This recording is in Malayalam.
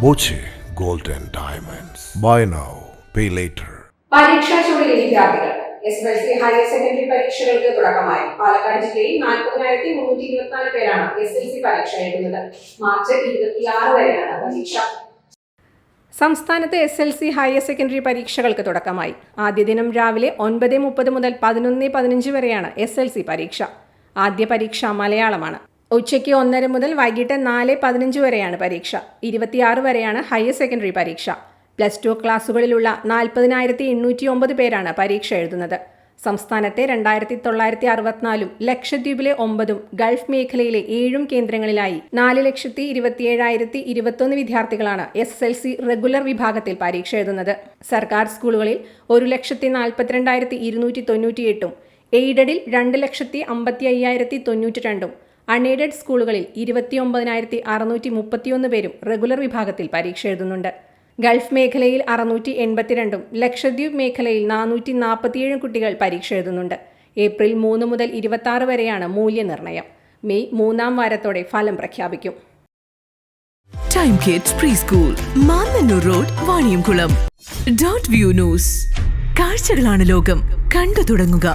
Boche gold and diamonds. Buy now pay later. പരീക്ഷാ ചൂടിൽ വിദ്യാർത്ഥികൾ. SSLC ഹയർ സെക്കൻഡറി പരീക്ഷകൾക്ക് തുടക്കമായി. പാലക്കാട് ജില്ലയിൽ 40,324 പേരാണ് SSLC പരീക്ഷ എഴുതുന്നത്. മാർച്ച് 26 വരെയാണ് പരീക്ഷ. സംസ്ഥാനത്ത് SSLC ഹയർ സെക്കൻഡറി പരീക്ഷകൾക്ക് തുടക്കമായി. ആദ്യ ദിനം രാവിലെ 9:30 മുതൽ 11:15 വരെയാണ് SSLC പരീക്ഷ. ആദ്യ പരീക്ഷ മലയാളമാണ്. ഉച്ചയ്ക്ക് 1:30 മുതൽ വൈകിട്ട് 4:15 വരെയാണ് പരീക്ഷ. 26 വരെയാണ് ഹയർ സെക്കൻഡറി പരീക്ഷ. +2 ക്ലാസുകളിലുള്ള 40,809 പേരാണ് പരീക്ഷ എഴുതുന്നത്. സംസ്ഥാനത്തെ 2,964 ലക്ഷദ്വീപിലെ 9 ഗൾഫ് മേഖലയിലെ 7 കേന്ദ്രങ്ങളിലായി 4,27,021 വിദ്യാർത്ഥികളാണ് SSLC റെഗുലർ വിഭാഗത്തിൽ പരീക്ഷ എഴുതുന്നത്. സർക്കാർ സ്കൂളുകളിൽ 1,42,298, എയ്ഡഡിൽ 2,55,092, അൺഎയ്ഡഡ് സ്കൂളുകളിൽ 29,631 പേരും റെഗുലർ വിഭാഗത്തിൽ പരീക്ഷ എഴുതുന്നുണ്ട്. ഗൾഫ് മേഖലയിൽ 682, ലക്ഷദ്വീപ് മേഖലയിൽ 447 കുട്ടികൾ പരീക്ഷ എഴുതുന്നുണ്ട്. ഏപ്രിൽ 3 മുതൽ 26 വരെയാണ് മൂല്യനിർണ്ണയം. മെയ് 3-ാം വാരത്തോടെ ഫലം പ്രഖ്യാപിക്കും. Time kids pre school, Mannannur road, Vaniyamkulam. .view news. കാഴ്ചകളാണ് ലോകം, കണ്ടു തുടങ്ങുക.